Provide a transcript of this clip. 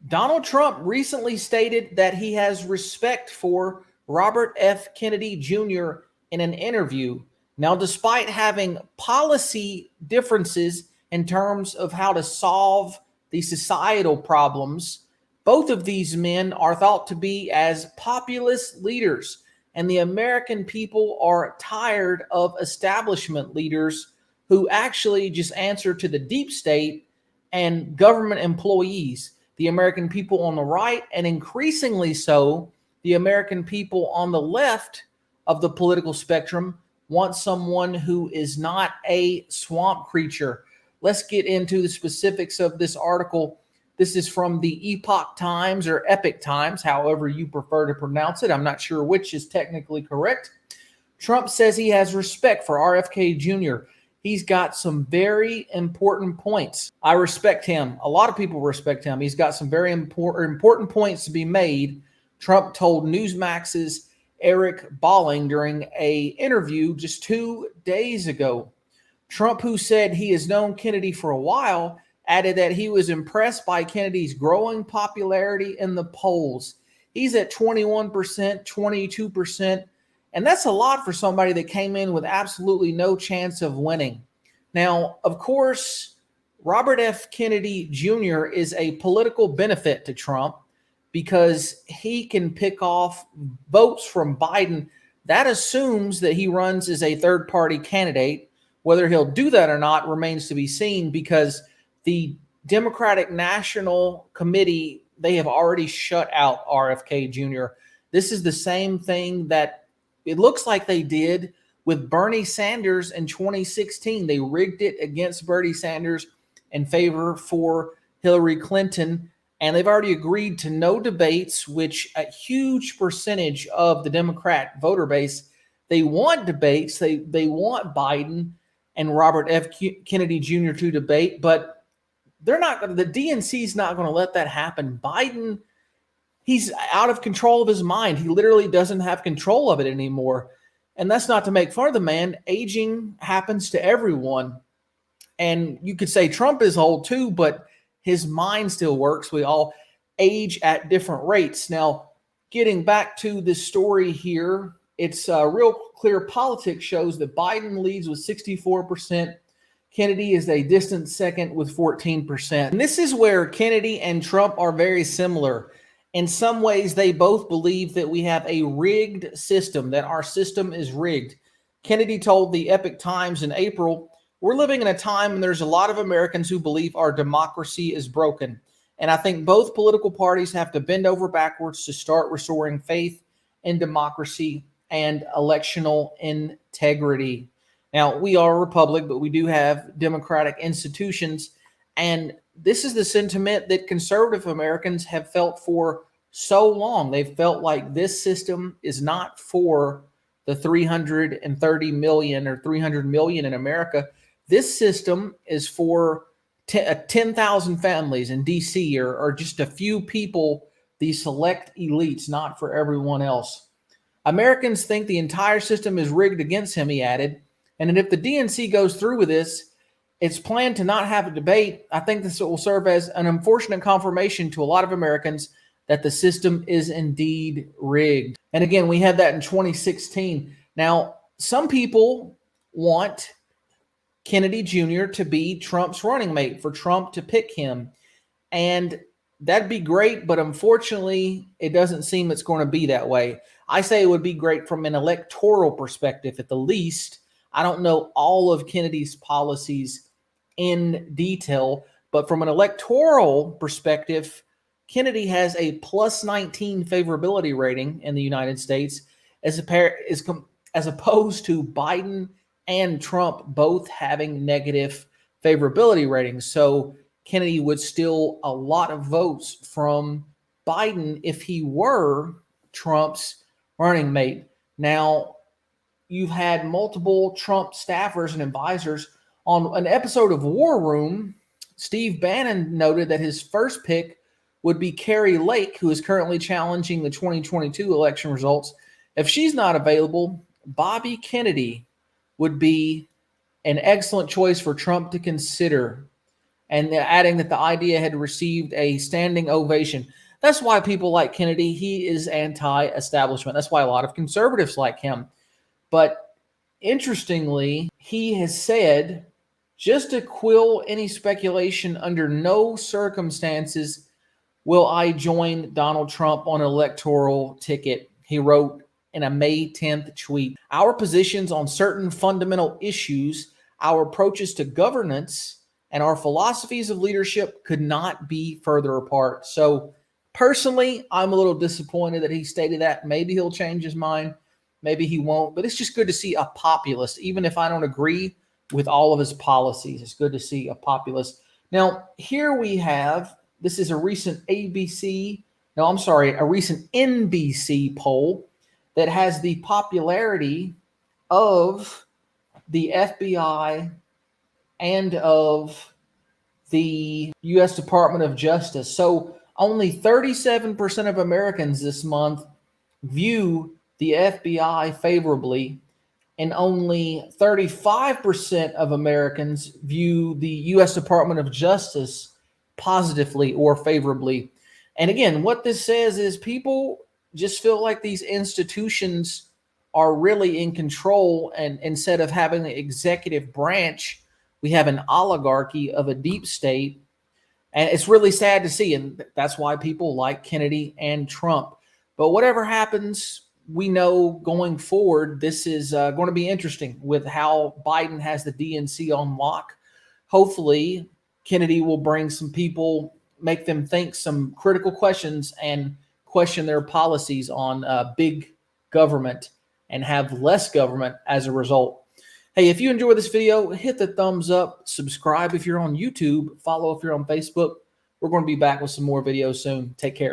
Donald Trump recently stated that he has respect for Robert F. Kennedy Jr. in an interview. Now, despite having policy differences in terms of how to solve the societal problems, both of these men are thought to be as populist leaders, and the American people are tired of establishment leaders who actually just answer to the deep state and government employees. The American people on the right, and increasingly so, the American people on the left of the political spectrum, want someone who is not a swamp creature. Let's get into the specifics of this article. This is from the Epoch Times, or Epic Times, however you prefer to pronounce it. I'm not sure which is technically correct. Trump says he has respect for RFK Jr. He's got some very important points. I respect him. A lot of people respect him. He's got some very important points to be made. Trump told Newsmax's Eric Bolling during an interview just 2 days ago. Trump, who said he has known Kennedy for a while, added that he was impressed by Kennedy's growing popularity in the polls. He's at 21%, 22%, and that's a lot for somebody that came in with absolutely no chance of winning. Now, of course, Robert F. Kennedy Jr. is a political benefit to Trump because he can pick off votes from Biden. That assumes that he runs as a third-party candidate. Whether he'll do that or not remains to be seen, because the Democratic National Committee, they have already shut out RFK Jr. This is the same thing that it looks like they did with Bernie Sanders in 2016. They rigged it against Bernie Sanders in favor for Hillary Clinton, and they've already agreed to no debates, which a huge percentage of the Democrat voter base, they want debates. They want Biden and Robert F. Kennedy Jr. to debate, but they're not going to, the DNC is not going to let that happen. Biden, he's out of control of his mind. He literally doesn't have control of it anymore. And that's not to make fun of the man. Aging happens to everyone. And you could say Trump is old too, but his mind still works. We all age at different rates. Now, getting back to this story here, it's Real Clear Politics shows that Biden leads with 64%. Kennedy is a distant second with 14%. And this is where Kennedy and Trump are very similar. In some ways, they both believe that we have a rigged system, that our system is rigged. Kennedy told the Epic Times in April, "We're living in a time when there's a lot of Americans who believe our democracy is broken. And I think both political parties have to bend over backwards to start restoring faith in democracy and electional integrity." Now, we are a republic, but we do have democratic institutions. And this is the sentiment that conservative Americans have felt for so long. They've felt like this system is not for the 330 million or 300 million in America. This system is for 10,000 families in D.C. or just a few people, these select elites, not for everyone else. Americans think the entire system is rigged against him, he added. And if the DNC goes through with this, it's planned to not have a debate. I think this will serve as an unfortunate confirmation to a lot of Americans that the system is indeed rigged. And again, we had that in 2016. Now, some people want Kennedy Jr. to be Trump's running mate, for Trump to pick him. And that'd be great, but unfortunately, it doesn't seem it's going to be that way. I say it would be great from an electoral perspective at the least. I don't know all of Kennedy's policies in detail, but from an electoral perspective, Kennedy has a plus 19 favorability rating in the United States as opposed to Biden and Trump both having negative favorability ratings. So Kennedy would steal a lot of votes from Biden if he were Trump's running mate. Now, you've had multiple Trump staffers and advisors. On an episode of War Room, Steve Bannon noted that his first pick would be Carrie Lake, who is currently challenging the 2022 election results. If she's not available, Bobby Kennedy would be an excellent choice for Trump to consider. and adding that the idea had received a standing ovation. That's why people like Kennedy. He is anti-establishment. That's why a lot of conservatives like him. But interestingly, he has said, just to quell any speculation, under no circumstances will I join Donald Trump on an electoral ticket. He wrote in a May 10th tweet. Our positions on certain fundamental issues, our approaches to governance, and our philosophies of leadership could not be further apart. So personally, I'm a little disappointed that he stated that. Maybe he'll change his mind. Maybe he won't. But it's just good to see a populist, even if I don't agree with all of his policies. It's good to see a populist. Now, here we have, this is a recent a recent NBC poll that has the popularity of the FBI and of the U.S. Department of Justice. So only 37% of Americans this month view the FBI favorably, and only 35% of Americans view the U.S. Department of Justice positively or favorably. And again, what this says is people just feel like these institutions are really in control, and instead of having an executive branch, we have an oligarchy of a deep state. And it's really sad to see, and that's why people like Kennedy and Trump. But whatever happens, we know going forward, this is going to be interesting with how Biden has the DNC on lock. Hopefully, Kennedy will bring some people, make them think some critical questions and question their policies on big government and have less government as a result. Hey, if you enjoyed this video, hit the thumbs up, subscribe if you're on YouTube, follow if you're on Facebook. We're going to be back with some more videos soon. Take care.